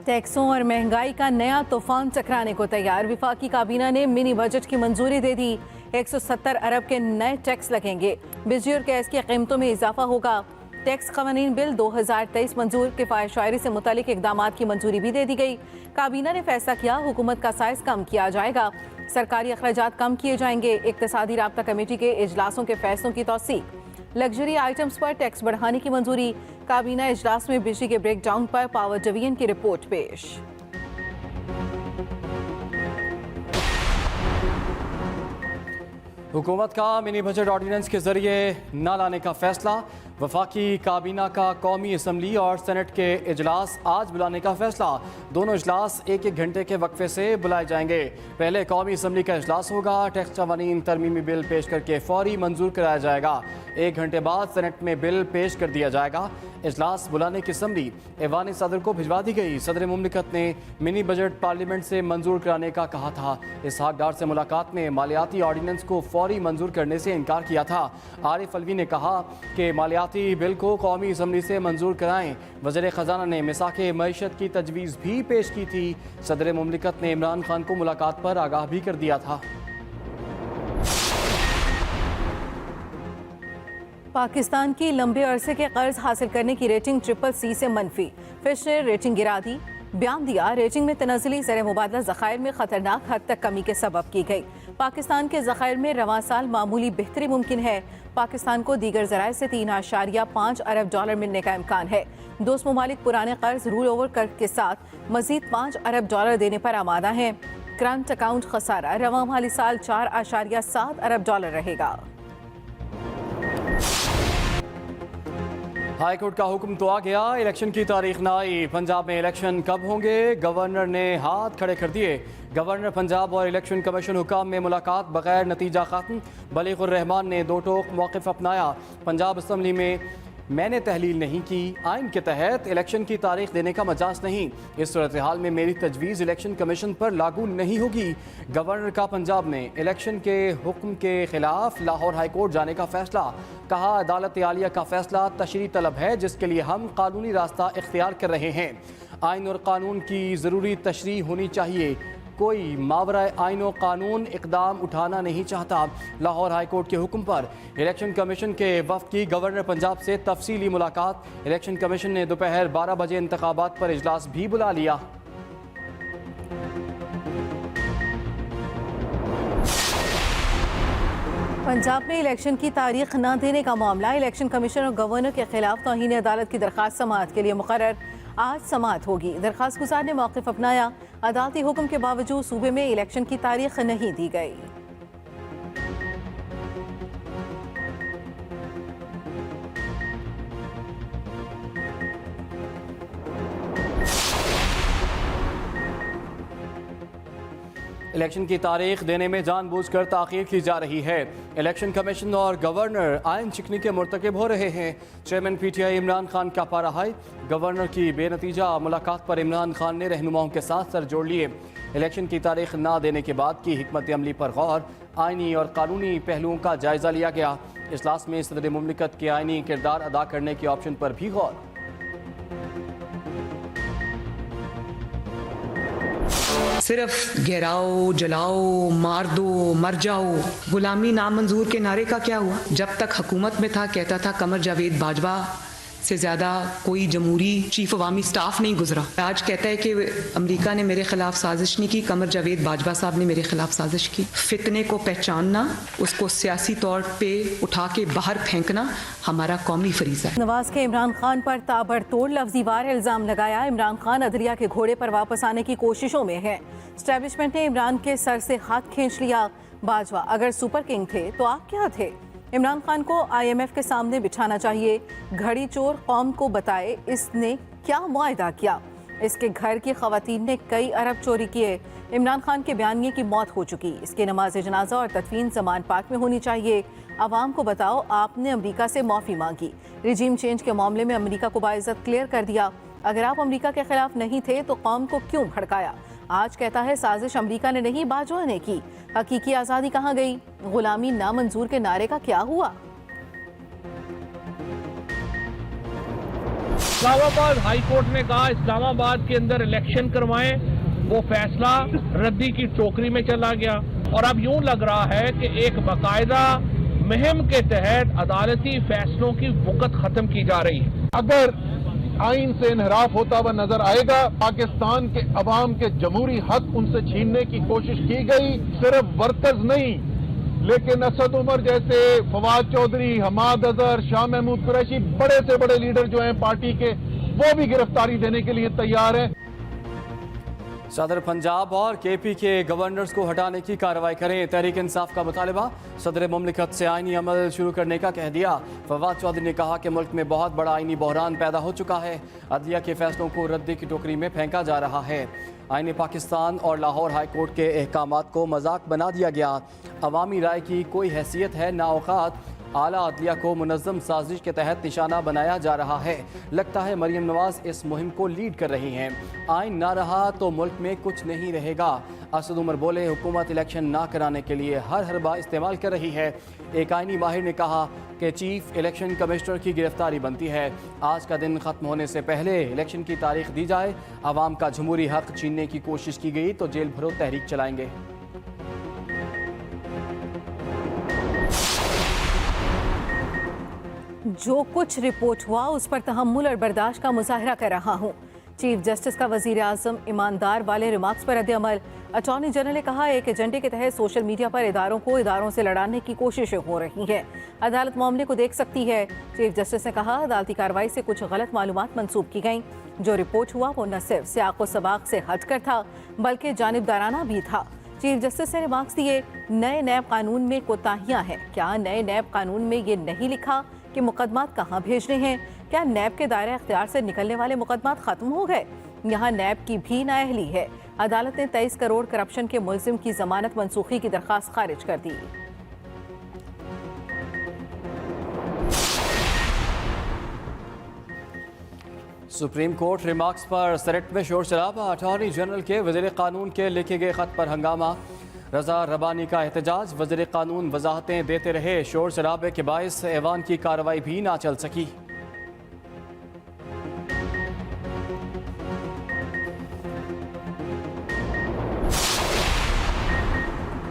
टैक्सों और महंगाई का नया तूफान चकराने को तैयार। विफाकी काबीना ने मिनी बजट की मंजूरी दे दी। 170 अरब के नए टैक्स लगेंगे। बिजली और गैस की कीमतों में इजाफा होगा। टैक्स कवानीन बिल 2023 मंजूर। किफायत शायरी से मुतालिक इकदामात की मंजूरी भी दे दी गई। काबीना ने फैसला किया, हुकूमत का साइज कम किया जाएगा, सरकारी अखराजात कम किए जाएंगे। इक्तिसादी राब्ता कमेटी के इजलासों के फैसलों की तौसीक। लग्जरी आइटम्स पर टैक्स बढ़ाने की मंजूरी। काबीना इजलास में बिजली के ब्रेकडाउन पर पावर डिवीजन की रिपोर्ट पेश। हुकूमत का मिनी बजट ऑर्डिनेंस के जरिए न लाने का फैसला। वफाकी काबीना का कौमी असम्बली और सेनेट के इजलास आज बुलाने का फैसला। दोनों इजलास एक एक घंटे के वक्फे से बुलाए जाएंगे। पहले कौमी असम्बली का इजलास होगा। टैक्स कवानीन तरमीमी बिल पेश करके फौरी मंजूर कराया जाएगा। 1 घंटे बाद सेनेट में बिल पेश कर दिया जाएगा। इजलास बुलाने की असम्बली ऐवान सदर को भिजवा दी गई। सदर मुमलिकत ने मिनी बजट पार्लियामेंट से मंजूर कराने का कहा था। इसहाक डार से मुलाकात में मालियाती ऑर्डिनेंस को फौरी मंजूर करने से इनकार किया था। आरिफ अलवी ने कहा कि मालियाती बिल को कौमी असम्बली से मंजूर कराएं। वज़ीर ख़जाना ने मिसाक़े मईशत की तजवीज़ भी पेश की थी। सदर मुमलिकत ने इमरान खान को मुलाकात पर आगाह भी कर दिया था। पाकिस्तान की लंबे अरसे के कर्ज हासिल करने की रेटिंग CCC से मनफी। फिच ने रेटिंग गिरा दी। बयान दिया, रेटिंग में तनाज़ुली ज़र मुबादला ज़खायर में ख़तरनाक हद तक कमी के सबब की गई। पाकिस्तान के ज़खायर में रवां साल मामूली बेहतरी मुमकिन है। पाकिस्तान को दीगर ज़राए से $3.5 अरब मिलने का इम्कान है। दोस्त ममालिक पुराने कर्ज रूल ओवर कर के साथ मज़ीद $5 अरब देने पर आमादा हैं। करंट अकाउंट खसारा रवां माली साल $4.7 अरब रहेगा। हाई कोर्ट का हुक्म तो आ गया, इलेक्शन की तारीख ना आई। पंजाब में इलेक्शन कब होंगे, गवर्नर ने हाथ खड़े कर दिए। गवर्नर पंजाब और इलेक्शन कमीशन हुकाम में मुलाकात बगैर नतीजा खत्म। बलीगुर रहमान ने दो टोक मौक़िफ़ अपनाया। पंजाब असम्बली में मैंने तहलील नहीं की, आइन के तहत इलेक्शन की तारीख देने का मजाज नहीं। इस सूरत हाल में मेरी तजवीज़ इलेक्शन कमीशन पर लागू नहीं होगी। गवर्नर का पंजाब में इलेक्शन के हुक्म के खिलाफ लाहौर हाई कोर्ट जाने का फैसला। कहा, अदालत आलिया का फैसला तशरीह तलब है, जिसके लिए हम कानूनी रास्ता इख्तियार कर रहे हैं। आइन और कानून की ज़रूरी तशरीह होनी चाहिए। कोई मावरा आइन और कानून इकदाम उठाना नहीं चाहता। लाहौर हाई कोर्ट के हुक्म पर इलेक्शन कमीशन के वफ़द की गवर्नर पंजाब से तफसीली मुलाकात। इलेक्शन कमीशन ने दोपहर 12 बजे इंतखाबात पर इजलास भी बुला लिया। पंजाब में इलेक्शन की तारीख न देने का मामला। इलेक्शन कमीशन और गवर्नर के खिलाफ तौहीन अदालत की दरख्वास्त समाअत के लिए मुकर्रर। आज समाअत होगी। दरख्वास्त गुजार ने मौक़िफ़ अपनाया। अदालती हुक्म के बावजूद सूबे में इलेक्शन की तारीख नहीं दी गई। इलेक्शन की तारीख देने में जानबूझकर ताख़ीर की जा रही है। इलेक्शन कमीशन और गवर्नर आइन शिकनी के मुर्तकिब हो रहे हैं। चेयरमैन PTI इमरान खान का पारा हाई। गवर्नर की बेनतीजा मुलाकात पर इमरान खान ने रहनुमाओं के साथ सर जोड़ लिए। इलेक्शन की तारीख ना देने के बाद की हिकमत अमली पर गौर। आइनी और कानूनी पहलुओं का जायजा लिया गया। इजलास में सदर मुमलिकत के आइनी किरदार अदा करने के ऑप्शन पर भी गौर। सिर्फ गिराओ, जलाओ, मार दो, मर जाओ, गुलामी नामंजूर के नारे का क्या हुआ? जब तक हुकूमत में था कहता था कमर जावेद बाजवा से ज़्यादा कोई जमहूरी चीफ अवामी स्टाफ नहीं गुजरा। आज कहता है कि अमेरिका ने मेरे खिलाफ साजिश नहीं की, कमर जावेद बाजवा साहब ने मेरे खिलाफ साजिश की। फितने को पहचानना, उसको सियासी तौर पे उठा के बाहर फेंकना हमारा कौमी फरीज़ा है। नवाज के इमरान खान पर ताबड़तोड़ लफ्ज़ी वार इल्ज़ाम लगाया। इमरान खान अदलिया के घोड़े पर वापस आने की कोशिशों में है। एस्टेब्लिशमेंट ने इमरान के सर से हाथ खींच लिया। बाजवा अगर सुपर किंग थे तो आप क्या थे? इमरान खान को IMF के सामने बिठाना चाहिए। घड़ी चोर कौम को बताए इसने क्या मुआहदा किया। इसके घर की खवातीन ने कई अरब चोरी किए। इमरान खान के बयानिए की मौत हो चुकी। इसके नमाज जनाजा और तदफीन ज़मान पाक में होनी चाहिए। आवाम को बताओ आपने अमेरिका से माफ़ी मांगी। रिजीम चेंज के मामले में अमेरिका को बाइज़्ज़त क्लियर कर दिया। अगर आप अमेरिका के खिलाफ नहीं थे तो कौम को क्यों भड़काया? आज कहता है साजिश अमेरिका ने नहीं, बाजवा ने की। हकीकी आज़ादी कहाँ गई? गुलामी नामंजूर के नारे का क्या हुआ? इस्लामाबाद हाई कोर्ट ने कहा इस्लामाबाद के अंदर इलेक्शन करवाएं, वो फैसला रद्दी की टोकरी में चला गया और अब यूं लग रहा है कि एक बाकायदा मुहिम के तहत अदालती फैसलों की वक़्त खत्म की जा रही है। अगर आइन से इनहराफ होता हुआ नजर आएगा, पाकिस्तान के अवाम के जमहूरी हक उनसे छीनने की कोशिश की गई, सिर्फ वर्कर्स नहीं लेकिन असद उमर जैसे, फवाद चौधरी, हमाद अजहर, शाह महमूद कुरैशी, बड़े से बड़े लीडर जो हैं पार्टी के, वो भी गिरफ्तारी देने के लिए तैयार हैं। सदर पंजाब और केपी के गवर्नर्स को हटाने की कार्रवाई करें, तहरीक इंसाफ का मुतालबा। सदर मुमलिकत से आइनी अमल शुरू करने का कह दिया। फवाद चौधरी ने कहा कि मुल्क में बहुत बड़ा आइनी बहरान पैदा हो चुका है, अदलिया के फैसलों को रद्दी की टोकरी में फेंका जा रहा है। आईन पाकिस्तान और लाहौर हाई कोर्ट के अहकामात को मजाक बना दिया गया। अवामी राय की कोई हैसियत है ना औकात। आला अदलिया को मुनज़्ज़म साजिश के तहत निशाना बनाया जा रहा है। लगता है मरीम नवाज इस मुहिम को लीड कर रही हैं। आइन ना रहा तो मुल्क में कुछ नहीं रहेगा। असद उमर बोले, हुकूमत इलेक्शन ना कराने के लिए हर हरबा इस्तेमाल कर रही है। एक आइनी माहिर ने कहा कि चीफ इलेक्शन कमिश्नर की गिरफ्तारी बनती है। आज का दिन ख़त्म होने से पहले इलेक्शन की तारीख दी जाए। आवाम का जमहूरी हक छीनने की कोशिश की गई तो जेल भरो तहरीक चलाएंगे। जो कुछ रिपोर्ट हुआ उस पर तहम्मुल और बर्दाश्त का मुजाहरा कर रहा हूँ। चीफ जस्टिस का वजीर आजम ईमानदार वाले रिमार्क्स पर रद्द-ए-अमल। अटॉर्नी जनरल ने कहा, एक एजेंडे के तहत सोशल मीडिया पर इदारों को इदारों से लड़ाने की कोशिशें हो रही हैं। अदालत मामले को देख सकती है। चीफ जस्टिस ने कहा, अदालती कार्रवाई से कुछ गलत मालूमात मंसूब की गई। जो रिपोर्ट हुआ वो न सिर्फ सियाक़ो सबाक़ से हटकर था बल्कि जानिबदाराना भी था। चीफ जस्टिस ने रिमार्क्स दिए, नए नैब कानून में कोताहियां हैं। क्या नए नैब कानून में ये नहीं लिखा कि मुकदमात कहाँ भेजने हैं? क्या नैब के दायरे अख्तियार से निकलने वाले मुकदमात खत्म हो गए? यहाँ नैब की भी नाअहली है। अदालत ने 23 करोड़ करप्शन के मुलजिम की जमानत मनसूखी की दरखास्त खारिज कर दी। सुप्रीम कोर्ट रिमार्क्स पर सेनेट में शोर शराबा। अटॉर्नी जनरल के वज़ीर कानून के लिखे गए खत पर हंगामा। रजा रबानी का एहतजाज, वज़ीर कानून वजाहतें देते रहे। शोर शराबे के बायस ऐवान की कार्रवाई भी ना चल सकी।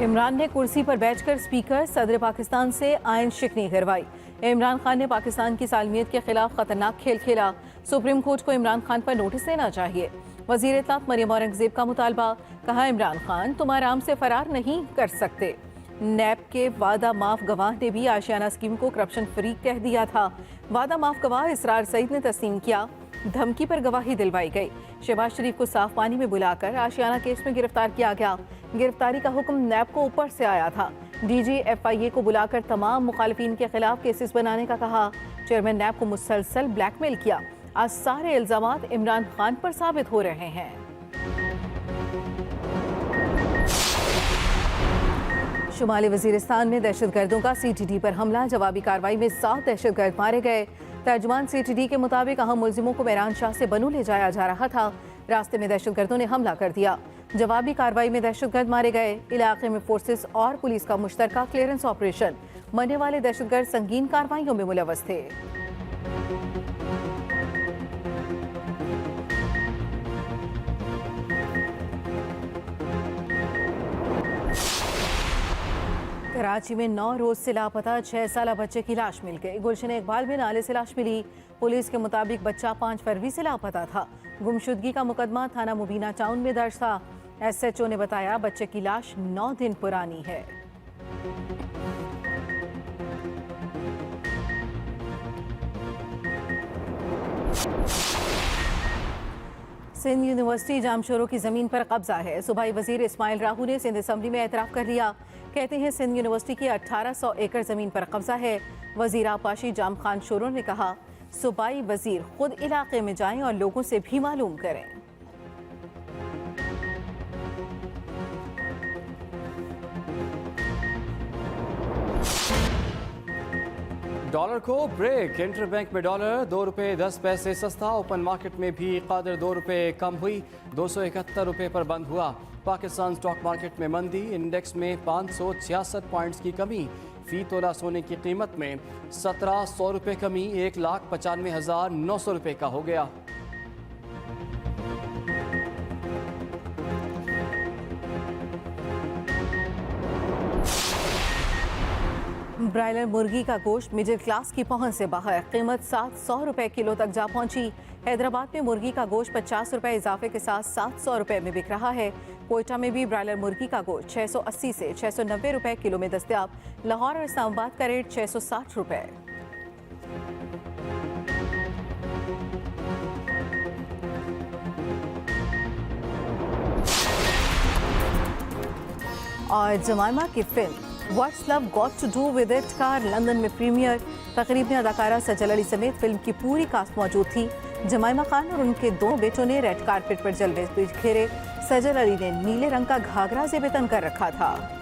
इमरान ने कुर्सी पर बैठकर स्पीकर सदर पाकिस्तान से आयन शिकनी करवाई। इमरान खान ने पाकिस्तान की सालमियत के खिलाफ खतरनाक खेल खेला। सुप्रीम कोर्ट को इमरान खान पर नोटिस देना चाहिए। वज़ीर इत्तलात मरियम औरंगज़ेब का मुतालबा। कहा, इमरान खान तुम आराम से फरार नहीं कर सकते। नैब के वादा माफ गवाह ने भी आशियाना स्कीम को करप्शन फ्री कह दिया था। वादा माफ गवाह इसरार सईद ने तस्लीम किया। धमकी पर गवाही दिलवाई गई। शहबाज शरीफ को साफ पानी में बुलाकर आशियाना केस में गिरफ्तार किया गया। गिरफ्तारी का हुक्म नैब को ऊपर से आया था। डीजी FIA को बुलाकर तमाम मुखालिफिन के खिलाफ केसेस बनाने का कहा। चेयरमैन नैब को मुसलसल ब्लैकमेल किया। आज सारे इल्जामात इमरान खान पर साबित हो रहे हैं। शुमाली वजीरिस्तान में दहशतगर्दों का CTD पर हमला। जवाबी कार्रवाई में 7 दहशतगर्द मारे गए। तर्जुमान CTD के मुताबिक अहम मुल्जिमों को मेहरान शाह से बनू ले जाया जा रहा था। रास्ते में दहशतगर्दों ने हमला कर दिया। जवाबी कार्रवाई में दहशतगर्द मारे गए। इलाके में फोर्सेस और पुलिस का मुश्तरका क्लियरेंस ऑपरेशन। मरने वाले दहशतगर्द संगीन कार्रवाइयों में मुलव्वस थे। कराची में 9 रोज से लापता 6 साला बच्चे की लाश मिल गई। गुलशन इकबाल में नाले से लाश मिली। पुलिस के मुताबिक बच्चा 5 फरवरी से लापता था। गुमशुदगी का मुकदमा थाना मुबीना टाउन में दर्ज था। SHO ने बताया, बच्चे की लाश 9 दिन पुरानी है। सिंध यूनिवर्सिटी जामशोरों की जमीन पर कब्जा है। सूबाई वजीर इस्माइल राहू ने सिंध असम्बली में एतराफ़ कर लिया। कहते हैं, सिंध यूनिवर्सिटी की 1800 एकड़ जमीन पर कब्जा है। वजीर आपाशी जाम खान शोरों ने कहा, सूबाई वजीर खुद इलाके में जाएं और लोगों से भी मालूम करें। डॉलर को ब्रेक। इंटर बैंक में डॉलर 2 रुपये 10 पैसे सस्ता। ओपन मार्केट में भी कदर 2 रुपये कम हुई। 271 रुपये पर बंद हुआ। पाकिस्तान स्टॉक मार्केट में मंदी। इंडेक्स में 566 पॉइंट्स की कमी। फी तोला सोने की कीमत में 1700 रुपये कमी 1,95,900 रुपये का हो गया। ब्रायलर मुर्गी का गोश्त मिडिल क्लास की पहुंच से बाहर, कीमत 700 रुपए किलो तक जा पहुंची। हैदराबाद में मुर्गी का गोश्त 50 रुपए इजाफे के साथ 700 रुपए में बिक रहा है। कोयटा में भी ब्रायलर मुर्गी का गोश्त 680 से 690 रुपए किलो में दस्तयाब। लाहौर और इस्लामाबाद का रेट 660 रुपए। और जमाइमा की film what's love got to do with it का लंदन में प्रीमियर। तकरीब में अदाकारा सजल अली समेत फिल्म की पूरी कास्ट मौजूद थी। जमाइमा खान और उनके 2 बेटों ने रेड कारपेट पर जलवे बिखेरे। सजल अली ने नीले रंग का घाघरा ज़ेब तन कर रखा था।